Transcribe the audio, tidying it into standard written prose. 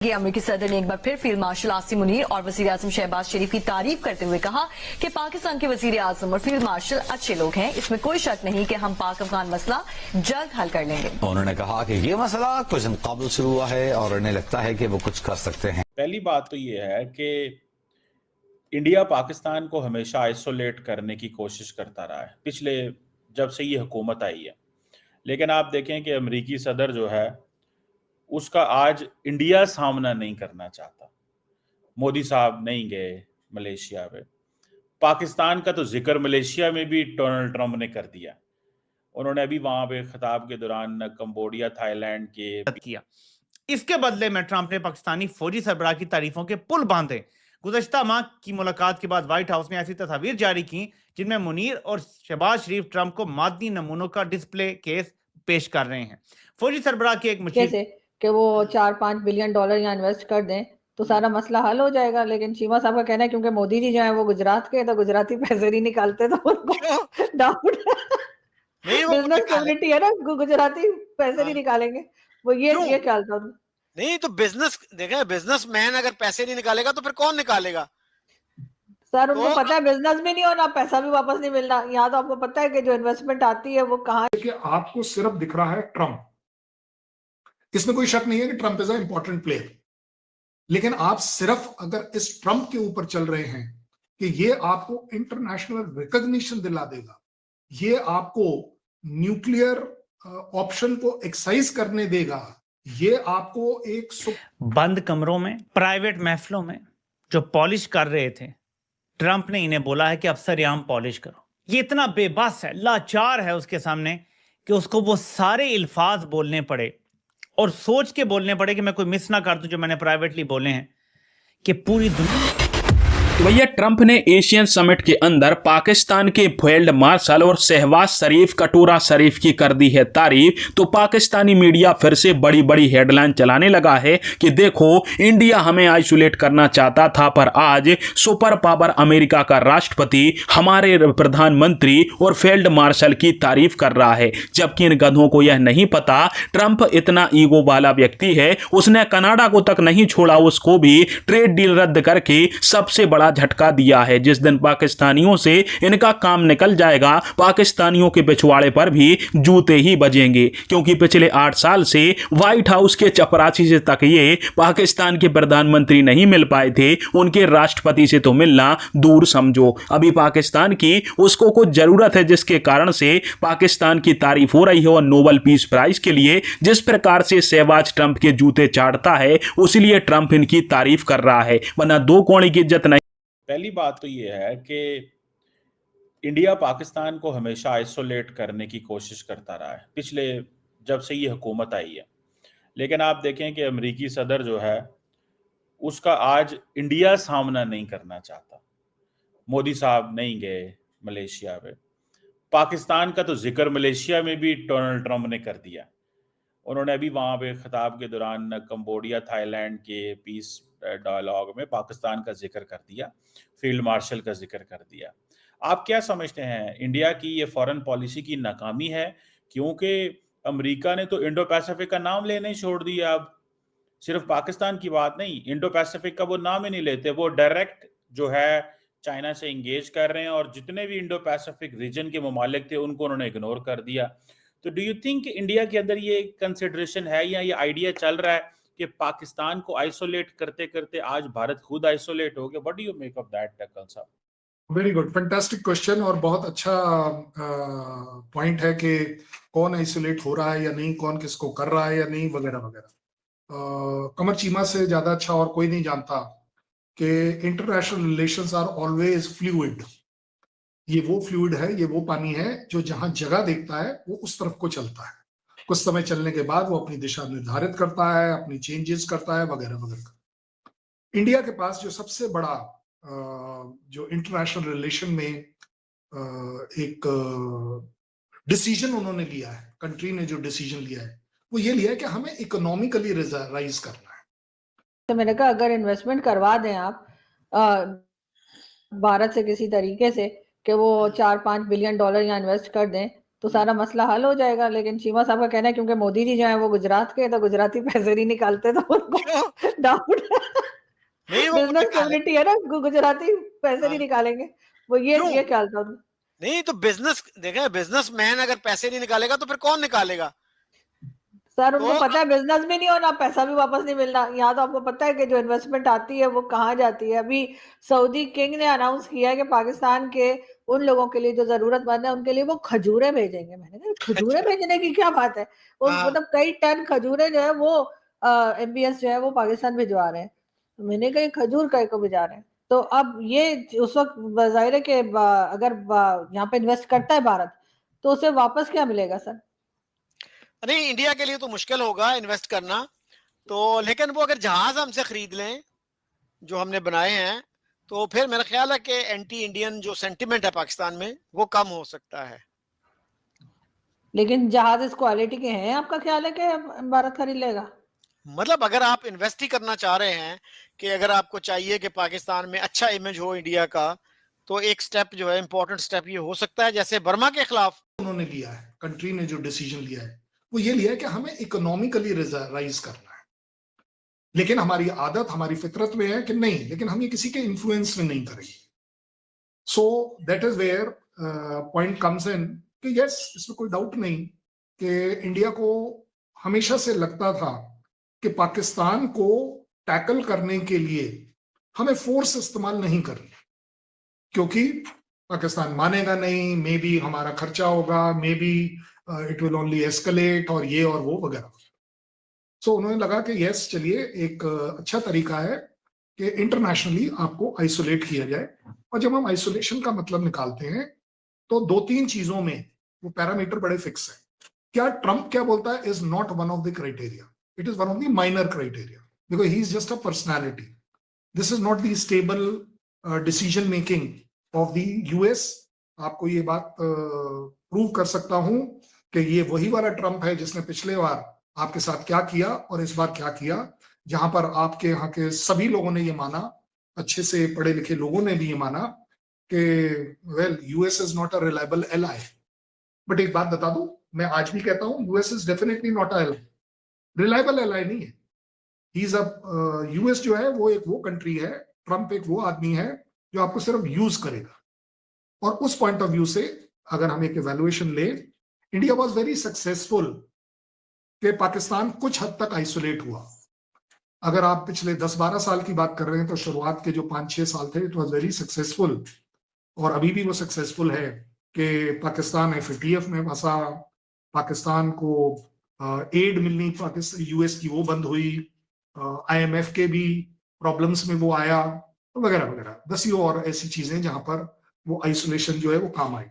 ये अमेरिकी सदर ने एक बार फिर फील्ड मार्शल आसिम मुनीर और वजीर आजम शहबाज शरीफ की तारीफ करते हुए कहा कि पाकिस्तान के वजीर आजम और फील्ड मार्शल अच्छे लोग हैं। इसमें कोई शक नहीं कि हम पाक अफगान मसला जल्द हल कर लेंगे। उन्होंने कहा कि ये मसला कुछ मुकाबल शुरू हुआ है और उन्हें लगता है कि वो कुछ कर सकते हैं। पहली बात तो ये है कि इंडिया पाकिस्तान को हमेशा आइसोलेट करने की कोशिश करता रहा है पिछले जब से ये हुकूमत आई है। लेकिन आप देखें कि अमेरिकी सदर जो है उसका आज इंडिया सामना नहीं करना चाहता। मोदी साहब नहीं गए मलेशिया में। पाकिस्तान का तो जिक्र मलेशिया में भी डोनाल्ड ट्रंप ने कर दिया। उन्होंने अभी वहां पे खिताब के दौरान कंबोडिया, थाईलैंड के किया। इसके बदले में ट्रंप ने पाकिस्तानी फौजी सरबराह की तारीफों के पुल बांधे। गुज़श्ता माह की मुलाकात के बाद व्हाइट हाउस ने ऐसी तस्वीर जारी की जिनमें मुनीर और शहबाज शरीफ ट्रंप को मादनी नमूनों का डिस्प्ले केस पेश कर रहे हैं। फौजी सरबराह की एक मुशीर कैसे कि वो 4-5 बिलियन डॉलर यहाँ इन्वेस्ट कर दें तो सारा मसला हल हो जाएगा। लेकिन चीमा साहब का कहना है क्योंकि मोदी जी जो है वो गुजरात के, तो गुजराती पैसे नहीं निकालते, तो उनको डाउट बिजनेस कम्युनिटी है ना, गुजराती पैसे नहीं निकालेंगे। वो ये ख्याल था। नहीं तो बिजनेस देखें, बिजनेसमैन अगर पैसे नहीं निकालेगा तो फिर कौन निकालेगा? सर उनको पता है बिजनेस भी नहीं होना, पैसा भी वापस नहीं मिलना। यहाँ तो आपको पता है कि जो इन्वेस्टमेंट आती है वो कहाँ। कि आपको सिर्फ दिख रहा है ट्रंप, इसमें कोई शक नहीं है कि Trump is a important player, लेकिन आप सिर्फ अगर इस ट्रंप के ऊपर चल रहे हैं कि ये आपको इंटरनेशनल रिकॉग्निशन दिला देगा, ये आपको न्यूक्लियर ऑप्शन को एक्साइज करने देगा, ये आपको एक बंद कमरों में, प्राइवेट महफिलों में जो पॉलिश कर रहे थे, ट्रंप ने इन्हें बोला है कि अब सरेआम पॉलिश करो। ये इतना बेबस है, लाचार है उसके सामने कि उसको वो सारे अल्फाज बोलने पड़े और सोच के बोलने पड़े कि मैं कोई मिस ना कर दूं जो मैंने प्राइवेटली बोले हैं, कि पूरी दुनिया। तो भैया ट्रंप ने एशियन समिट के अंदर पाकिस्तान के फील्ड मार्शल और शहबाज शरीफ, कटोरा शरीफ की कर दी है तारीफ। तो पाकिस्तानी मीडिया फिर से बड़ी बड़ी हेडलाइन चलाने लगा है कि देखो इंडिया हमें आइसोलेट करना चाहता था, पर आज सुपर पावर अमेरिका का राष्ट्रपति हमारे प्रधानमंत्री और फील्ड मार्शल की तारीफ कर रहा है। जबकि इन गधों को यह नहीं पता ट्रंप इतना ईगो वाला व्यक्ति है, उसने कनाडा को तक नहीं छोड़ा, उसको भी ट्रेड डील रद्द करके सबसे बड़ा झटका दिया है। जिस दिन पाकिस्तानियों से इनका काम निकल जाएगा, पाकिस्तानियों के पिछवाड़े पर भी जूते ही बजेंगे, क्योंकि पिछले 8 साल से व्हाइट हाउस के चपरासी से तक ये पाकिस्तान के प्रधानमंत्री नहीं मिल पाए थे, उनके राष्ट्रपति से तो मिलना दूर समझो। अभी पाकिस्तान की उसको कुछ जरूरत है, जिसके कारण से पाकिस्तान की तारीफ हो रही है। और नोबेल पीस प्राइज के लिए जिस प्रकार से शहबाज ट्रंप के जूते चाटता है, उसीलिए ट्रंप इनकी तारीफ कर रहा है, वरना दो कौड़ी की इज्जत नहीं। पहली बात तो ये है कि इंडिया पाकिस्तान को हमेशा आइसोलेट करने की कोशिश करता रहा है पिछले जब से ये हुकूमत आई है। लेकिन आप देखें कि अमेरिकी सदर जो है उसका आज इंडिया सामना नहीं करना चाहता। मोदी साहब नहीं गए मलेशिया में। पाकिस्तान का तो जिक्र मलेशिया में भी डोनाल्ड ट्रंप ने कर दिया। उन्होंने अभी वहां पे खिताब के दौरान कंबोडिया, थाईलैंड के पीस डायलॉग में पाकिस्तान का जिक्र कर दिया, फील्ड मार्शल का जिक्र कर दिया। आप क्या समझते हैं इंडिया की ये फॉरेन पॉलिसी की नाकामी है? क्योंकि अमेरिका ने तो इंडो पैसिफिक का नाम लेना ही छोड़ दिया। अब सिर्फ पाकिस्तान की बात नहीं, इंडो पैसिफिक का वो नाम ही नहीं लेते। वो डायरेक्ट जो है चाइना से इंगेज कर रहे हैं और जितने भी इंडो पैसिफिक रीजन के ममालिक थे उनको उन्होंने इग्नोर कर दिया। तो डू यू थिंक इंडिया के अंदर ये कंसिडरेशन है या ये आइडिया चल रहा है कि पाकिस्तान को आइसोलेट करते करते आज भारत खुद आइसोलेट हो गया? What do you make of that, टक्कल साहब? वेरी गुड, फैंटास्टिक क्वेश्चन और बहुत अच्छा पॉइंट है कि कौन आइसोलेट हो रहा है या नहीं, कौन किसको कर रहा है या नहीं, वगैरह वगैरह। कमर चीमा से ज्यादा अच्छा और कोई नहीं जानता कि international relations are always fluid. ये वो फ्लूइड है, ये वो पानी है जो जहां जगह देखता है वो उस तरफ को चलता है। कुछ समय चलने के बाद वो अपनी दिशा निर्धारित करता है, अपनी चेंजेस करता है, वगैरह वगैरह। इंडिया के पास जो सबसे बड़ा जो इंटरनेशनल रिलेशन में एक डिसीजन उन्होंने लिया है, कंट्री ने जो डिसीजन लिया है वो ये लिया है कि हमें इकोनॉमिकली राइज करना है। तो मैंने कहा अगर इन्वेस्टमेंट करवा दें आप भारत से किसी तरीके से कि वो 4-5 बिलियन डॉलर यहाँ इन्वेस्ट कर दें तो सारा मसला हल हो जाएगा। लेकिन चीमा साहब का कहना है क्योंकि मोदी जी जो है वो गुजरात के, तो गुजराती पैसे नहीं निकालते, तो उनको डाउट नहीं वो बिजनेस निकाले कम्युनिटी है ना, गुजराती पैसे हाँ, नहीं निकालेंगे, वो क्यों ये ख्याल था उनका। नहीं तो बिजनेस देखें, बिजनेसमैन अगर पैसे नहीं निकालेगा तो फिर कौन निकालेगा? सर तो उनको पता है बिजनेस भी नहीं होना, पैसा भी वापस नहीं मिलना। यहाँ तो आपको पता है कि जो इन्वेस्टमेंट आती है वो कहाँ जाती है। अभी सऊदी किंग ने अनाउंस किया है कि पाकिस्तान के उन लोगों के लिए जो जरूरतमंद है उनके लिए वो खजूरें भेजेंगे। मैंने कहा खजूरें भेजने की क्या बात है, वो हाँ मतलब कई टन खजूरें जो है वो MBS जो है वो पाकिस्तान भिजवा रहे हैं। मैंने कहा खजूर कहीं को भिजा रहे हैं। तो अब ये उस वक्त जाहिर है कि अगर यहाँ पे इन्वेस्ट करता है भारत तो उसे वापस क्या मिलेगा सर? नहीं, इंडिया के लिए तो मुश्किल होगा इन्वेस्ट करना, तो लेकिन वो अगर जहाज हमसे खरीद लें जो हमने बनाए हैं, तो फिर मेरा ख्याल है कि एंटी इंडियन जो सेंटिमेंट है पाकिस्तान में वो कम हो सकता है। लेकिन जहाज इस क्वालिटी के हैं, आपका ख्याल है कि भारत खरीद लेगा? मतलब अगर आप इन्वेस्ट ही करना चाह रहे हैं कि अगर आपको चाहिए कि पाकिस्तान में अच्छा इमेज हो इंडिया का, तो एक स्टेप जो है इंपॉर्टेंट स्टेप ये हो सकता है, जैसे बर्मा के खिलाफ उन्होंने लिया है, कंट्री ने जो डिसीजन लिया है वो ये लिया है कि हमें इकोनॉमिकली राइज करना है। लेकिन हमारी आदत, हमारी फितरत में है कि नहीं, लेकिन हम ये किसी के इन्फ्लुएंस में नहीं करेंगे। So that is where point comes in कि यस, इसमें कोई डाउट नहीं कि इंडिया को हमेशा से लगता था कि पाकिस्तान को टैकल करने के लिए हमें फोर्स इस्तेमाल नहीं करनी, क्योंकि पाकिस्तान मानेगा नहीं, मे बी हमारा खर्चा होगा, may be it will only escalate और ये और वो वगैरह। सो उन्होंने लगा कि यस चलिए एक अच्छा तरीका है कि इंटरनेशनली आपको आइसोलेट किया जाए। और जब हम आइसोलेशन का मतलब निकालते हैं तो 2-3 चीजों में वो पैरामीटर बड़े फिक्स है। क्या ट्रंप क्या बोलता है is not one of the criteria, it is one of the minor criteria, because he is just a personality. This is not the stable decision making of the US. आपको ये बात prove कर सकता हूं कि ये वही वाला ट्रंप है जिसने पिछले बार आपके साथ क्या किया और इस बार क्या किया, जहां पर आपके यहाँ के सभी लोगों ने ये माना, अच्छे से पढ़े लिखे लोगों ने भी ये माना कि well US is not a reliable ally. But एक बात बता दूं, मैं आज भी कहता हूं US is definitely not a reliable ally नहीं है। ही इज अ यूएस जो है वो कंट्री है, ट्रंप एक वो आदमी है जो आपको सिर्फ यूज करेगा। और उस पॉइंट ऑफ व्यू से अगर हम एक इवैल्यूएशन ले, इंडिया वाज वेरी सक्सेसफुल कि पाकिस्तान कुछ हद तक आइसोलेट हुआ। अगर आप पिछले 10-12 साल की बात कर रहे हैं तो शुरुआत के जो 5-6 साल थे इट वाज वेरी सक्सेसफुल, और अभी भी वो सक्सेसफुल है कि पाकिस्तान FATF में फंसा, पाकिस्तान को एड मिलनी पाकिस्तान यूएस की वो बंद हुई, IMF के भी प्रॉब्लम्स में वो आया, वगैरह वगैरह 10 और ऐसी चीजें जहां पर वो आइसोलेशन जो है वो काम आई।